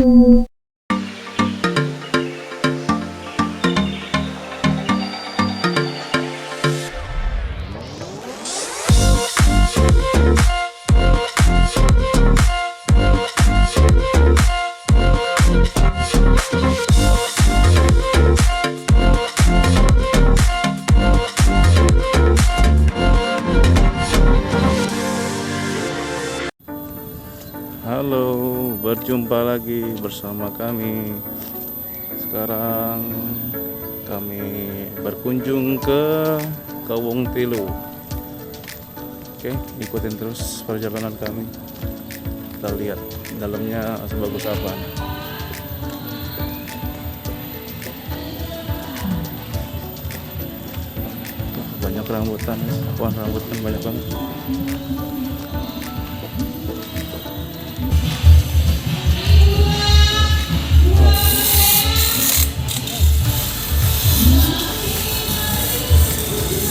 Halo, berjumpa lagi bersama kami. Sekarang kami berkunjung ke Kawung Tilu. Oke, ikutin terus perjalanan kami. Kita lihat dalamnya sebagus apa. Banyak rambutan, pohon rambutan banyak banget.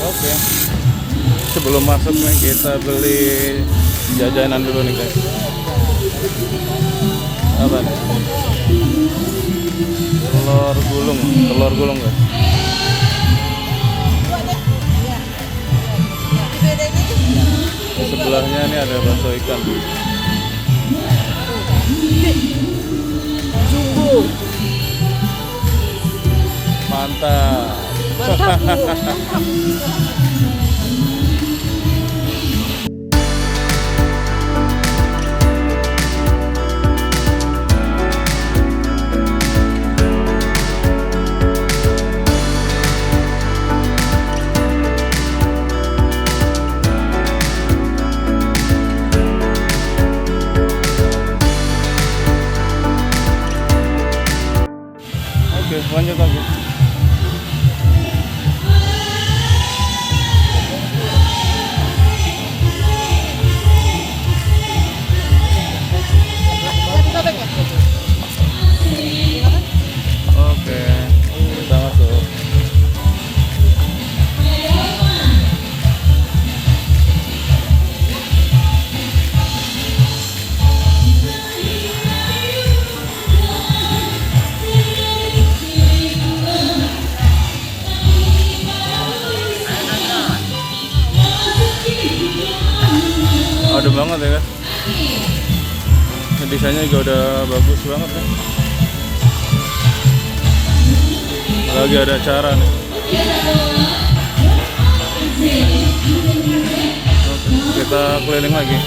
Oke, sebelum masuk nih kita beli jajanan dulu nih guys. Apa nih? Telur gulung guys. Di sebelahnya ini ada bakso ikan. Jumbo. Mantap. Oke, lanjut lagi. Oke, kita masuk. Adem banget ya kan? Desainnya juga udah bagus banget ya. Lagi ada acara nih. Oke, kita keliling lagi.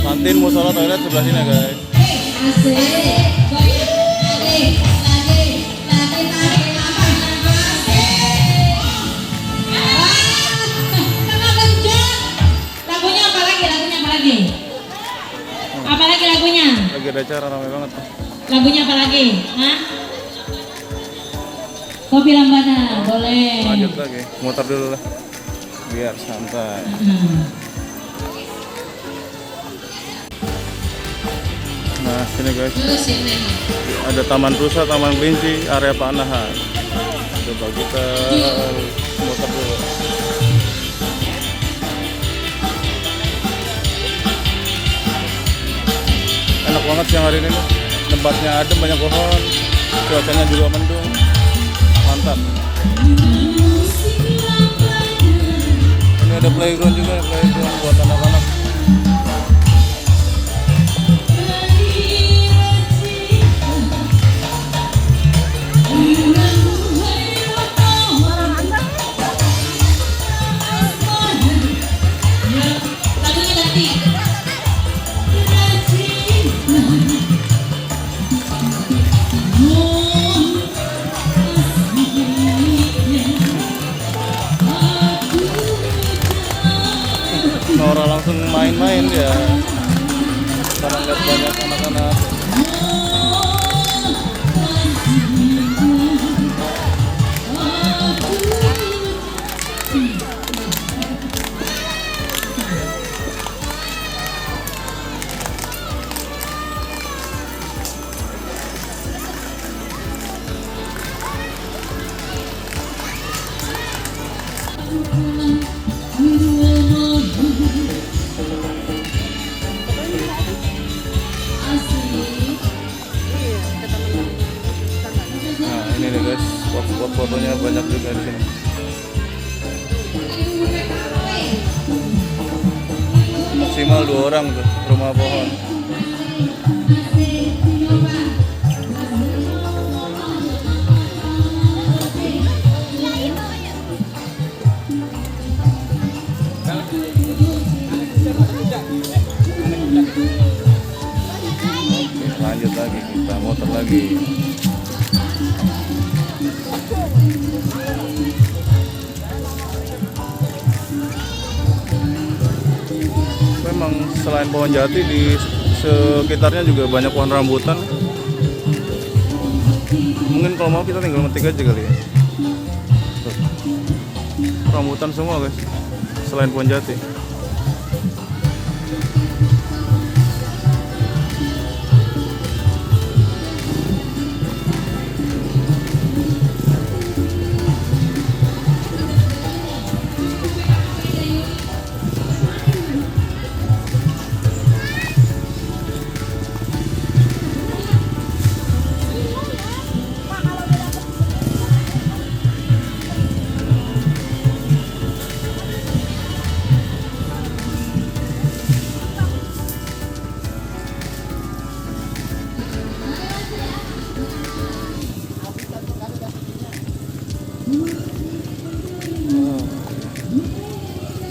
Kantin musola toilet sebelah sini guys. Lagunya? Lagi ada acara ramai banget. Lagunya apa lagi? Hah? Kopi Lambana, boleh. Lanjut lagi, muter dulu lah, biar santai. Nah, sini guys. Ada Taman Rusa, Taman Kelinci, area Panahan. Coba kita muter dulu. Enak banget siang hari ini nih. Tempatnya adem, banyak pohon, cuacanya juga mendung, mantap. Ini ada playground juga, playground buat anak-anak. Nora langsung Spot fotonya banyak juga di sini. Maksimal 2 orang tuh rumah pohon. Oke, lanjut lagi, kita motor lagi. Memang selain pohon jati di sekitarnya juga banyak pohon rambutan. Mungkin kalau mau kita tinggal metik aja kali ya. Tuh. Rambutan semua guys, selain pohon jati.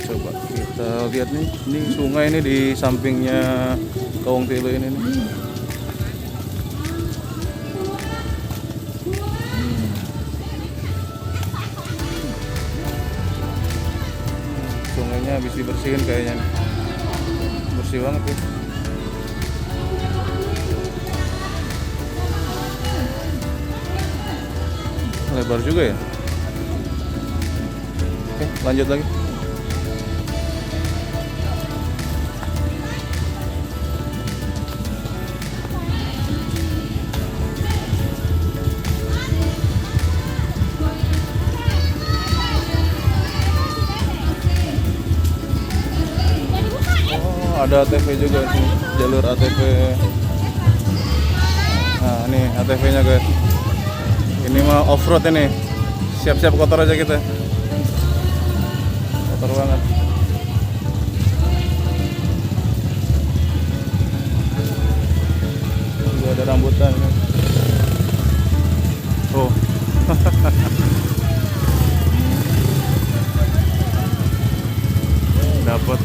Coba kita lihat nih, ini sungai ini di sampingnya Kawung Tilo ini nih. Sungainya habis dibersihin kayaknya, bersih banget ya. Lebar juga ya. Oke, lanjut lagi. Oh, ada ATV juga sini, jalur ATV. Nah, ini ATV-nya guys. Ini mah off-road ini. Siap-siap kotor aja kita. Kotor banget. Juga ada rambutan. Oh. Dapat.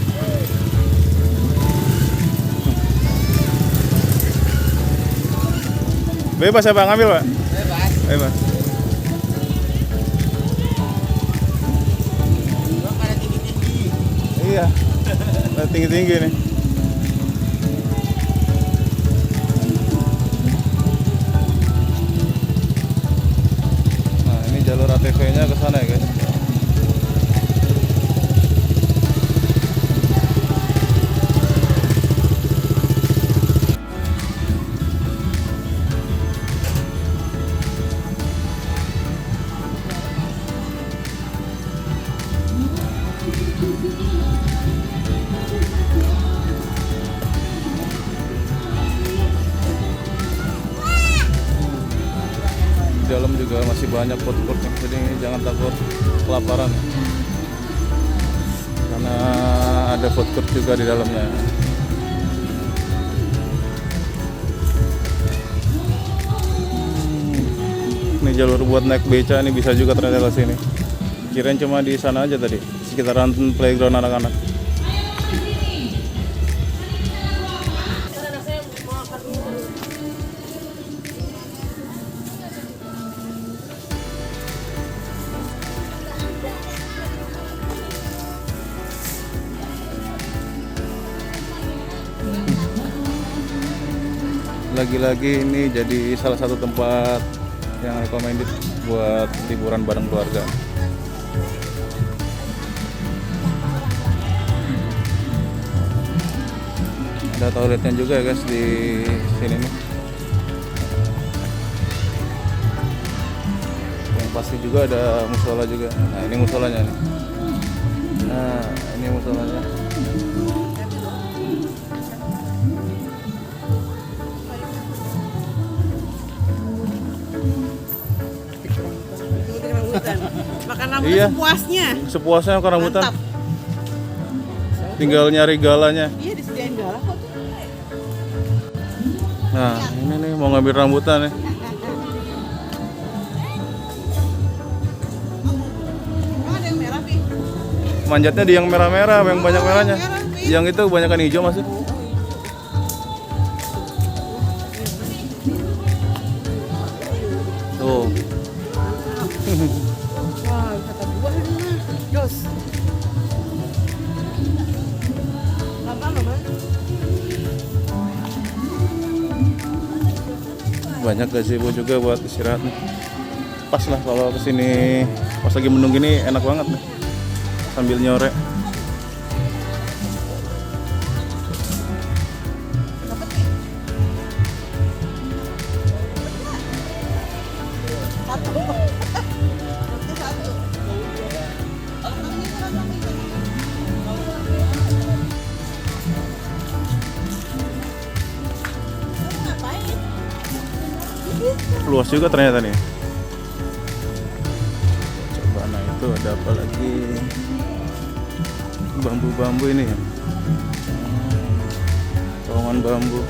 Bebas ya Pak, ngambil Pak? Bebas. Iya, tinggi-tinggi nih. Nah, ini jalur ATV-nya ke sana ya guys. Di dalam juga masih banyak food court-nya, jadi jangan takut kelaparan karena ada food court juga di dalamnya. Ini jalur buat naik beca, ini bisa juga ternyata ke sini. Kirain cuma di sana aja tadi, sekitaran playground anak-anak. Lagi-lagi ini jadi salah satu tempat yang recommended buat liburan bareng keluarga. Ada toiletnya juga ya guys di sini nih. Yang pasti juga ada musola juga. Nah, ini musolanya nih. Nah, ini musolanya. Iya. Sepuasnya. Sepuasnya ke rambutan. Mantap. Tinggal nyari galanya. Iya disediain galak kok tuh. Nah, ini nih mau ngambil rambutan ya. Oh, ada yang merah, Pi. Manjatnya di yang merah-merah, yang banyak merahnya. merah, Pi. Yang itu kebanyakan hijau masih. Tuh. Wah, kata buah ini mah. Jos. Lama Bang. Banyak gazebo juga buat istirahat nih. Pas lah kalau kesini pas lagi mendung gini enak banget nih sambil nyore. Dapat nih. Satu. Nanti satu. Ngapain? Luas juga ternyata nih. Coba, nah itu ada apa lagi? Bambu-bambu ini ya. Terowongan bambu.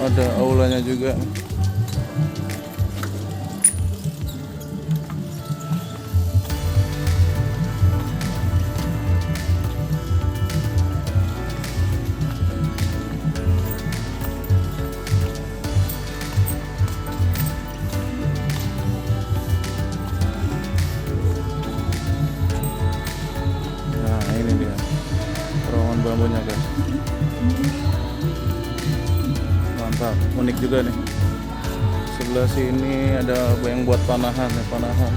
Ada aulanya juga. Nah, ini dia terowongan bambunya guys. Mantap, unik juga nih. Sebelah sini ada yang buat panahan ya, panahan.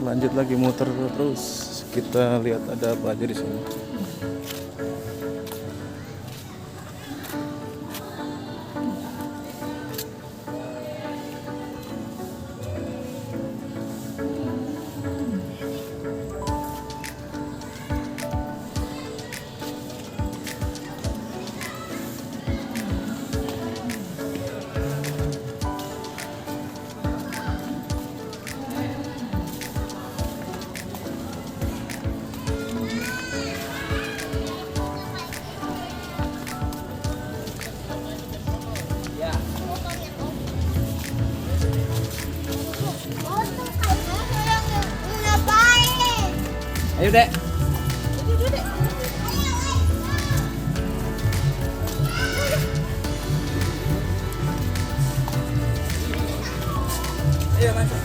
Lanjut lagi muter terus, kita lihat ada apa aja di sini. Ayo dek. Ayo masuk.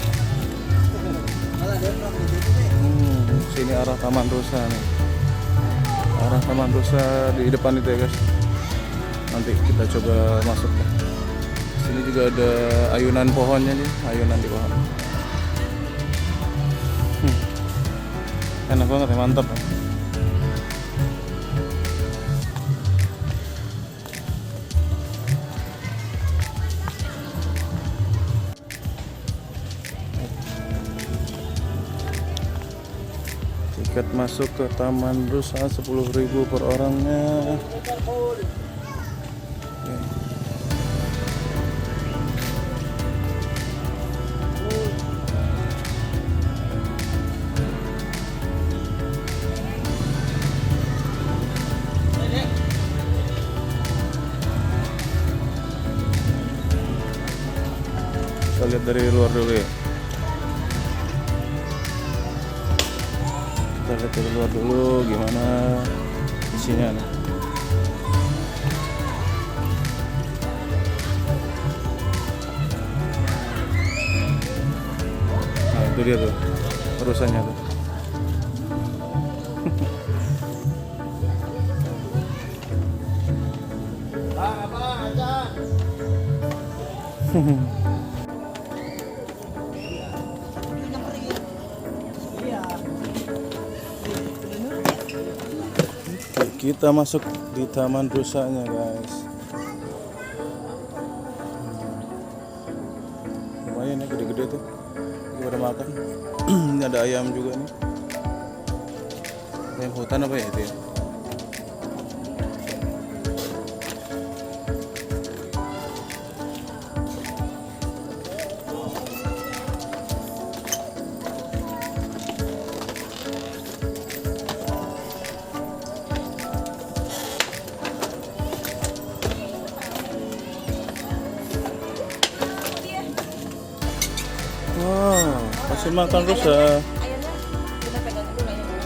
Sini arah Taman Rusa nih. Arah Taman Rusa di depan itu ya guys. Nanti kita coba masuk. Sini juga ada ayunan pohonnya nih, ayunan di pohon. Enak banget ya, mantap. Tiket masuk ke Taman Rusa 10.000 per orangnya. Kita lihat dari luar dulu ya. Kita lihat dari luar dulu gimana isinya nih. Nah itu dia tuh terusannya tuh. Kita masuk di taman rusanya, guys. Lumayan ya, gede-gede tuh. Kita pada makan. Ini ada ayam juga nih. Ayam hutan apa ya itu ya? Wow, kasih makan rusa. Ayamnya kita pegang dulu ayamnya.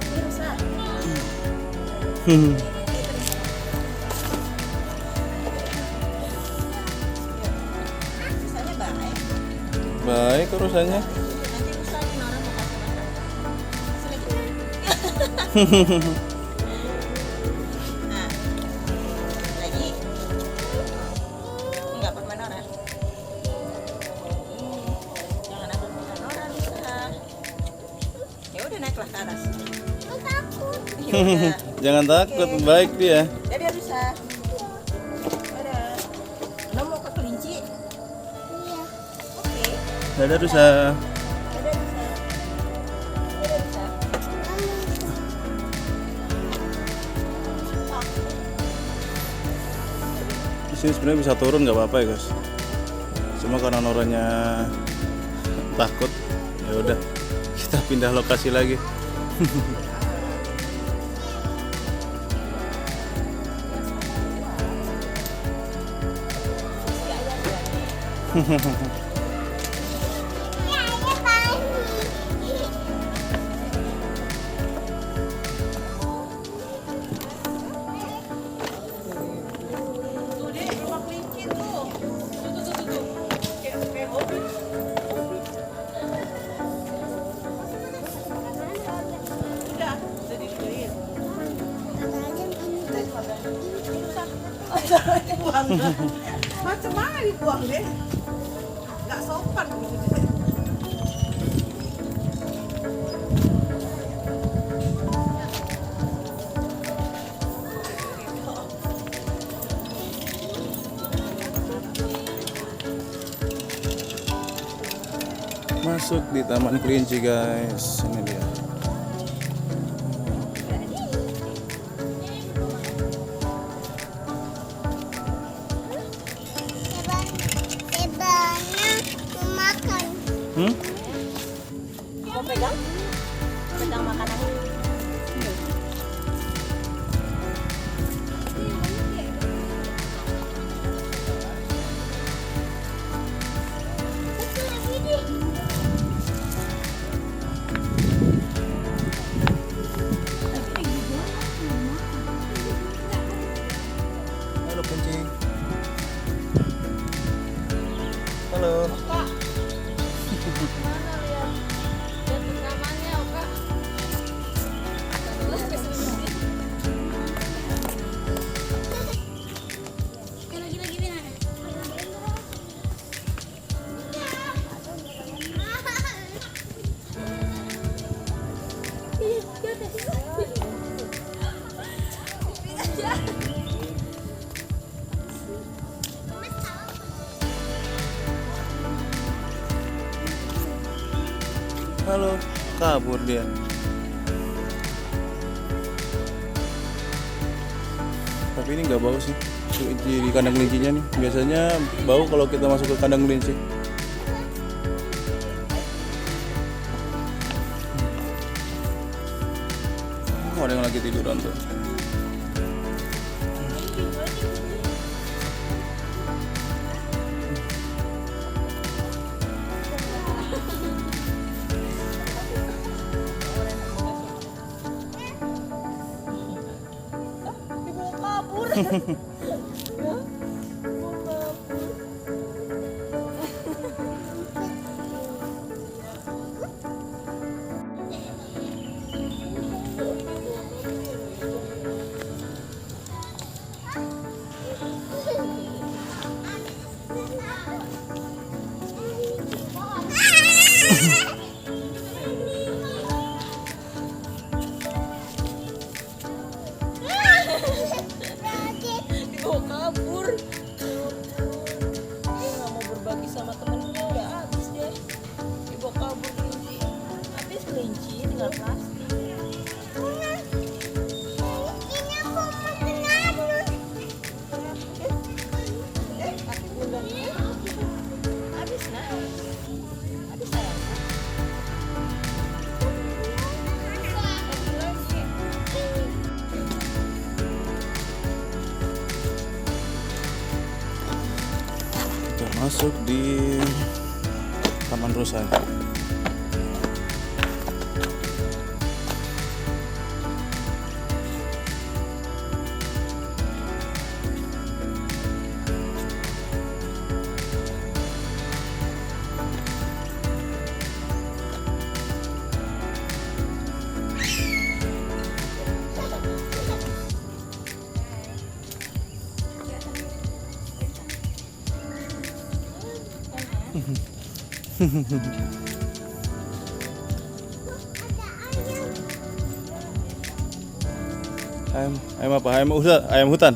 Ini rusak. Sisanya baik. Baik rusanya. Nanti rusak ini orang mau kasih makan. Nah, lagi. Enggak pakai Nora. Jangan aku pakai Nora bisa. Ya udah naiklah ke atas. Takut. Ya udah. Jangan takut, baik dia. Dadah bisa. Dadah. Nah, mau ke kelinci? Iya. Oke. Dadah rusa. Dadah bisa. Dadah bisa. Di sini sebenarnya bisa turun nggak apa-apa ya guys. Cuma karena Noranya takut, ya udah kita pindah lokasi lagi. Tuh deh, rumah kelinci tuh. Tuh. Kayak hobi. Udah dibeliin. Buang. Macam mana dibuang deh? Nggak sopan begitu deh. Masuk di Taman Kelinci guys. Ini dia. Hmm? Mau pegang? Pegang makanannya. Halo kucing. Halo. Halo, kabur dia. Tapi ini nggak bau sih di kandang kelincinya nih. Biasanya bau kalau kita masuk ke kandang kelinci. Oh, ada yang lagi tiduran tuh. Ini tinggal plastik. Kaki bulannya habis nah. Habis sayang. Kita masuk di Taman Rosa. Ayam apa? Ayam hutan.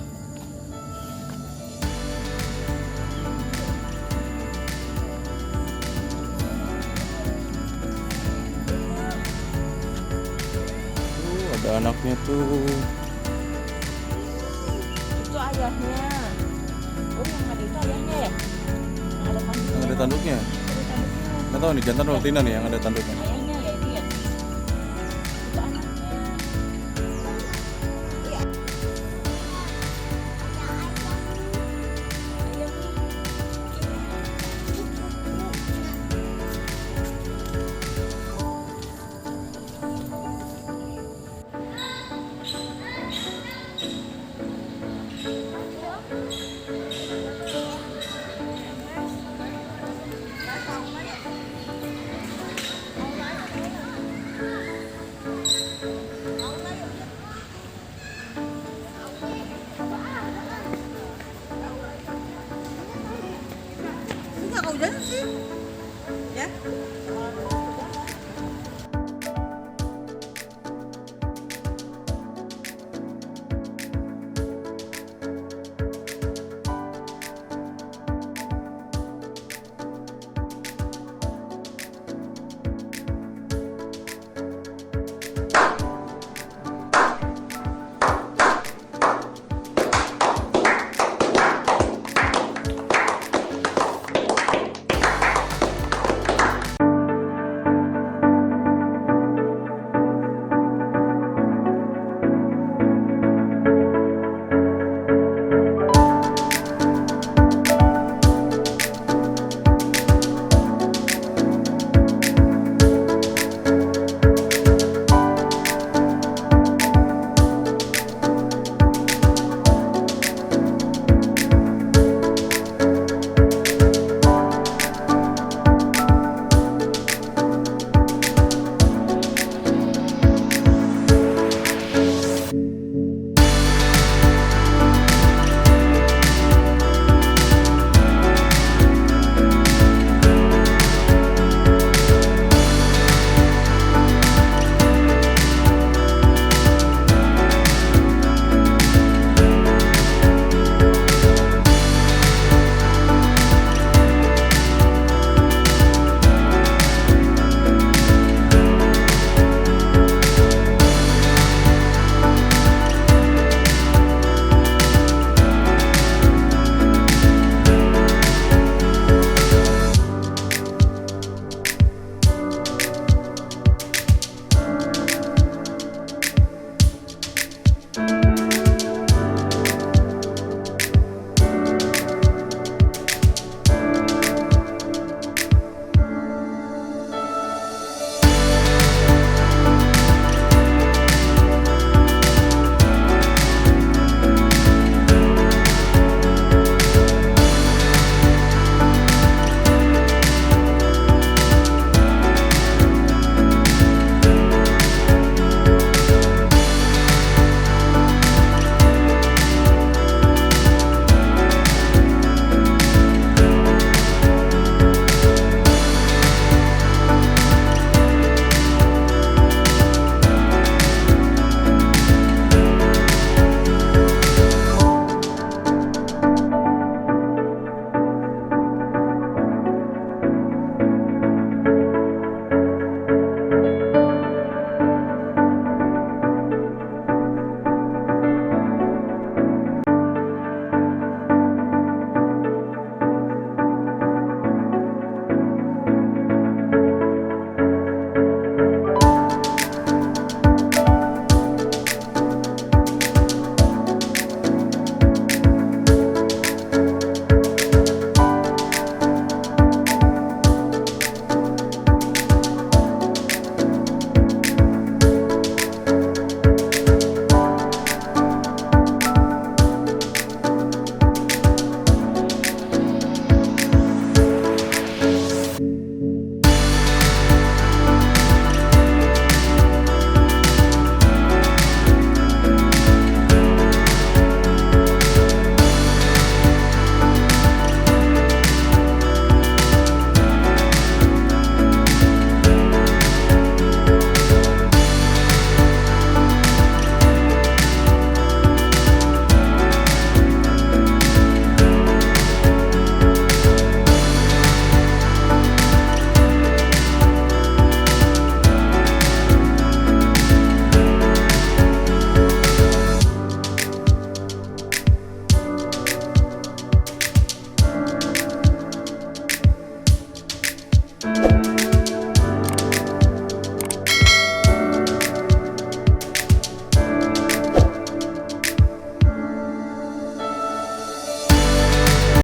Ada anaknya tuh. Itu ayahnya. Oh, yang ada itu ayahnya ya? Yang ada tanduknya. Yang ada tanduknya. Ada tanduknya. Nggak tahu nih, jantan atau betina nih yang ada tanduknya.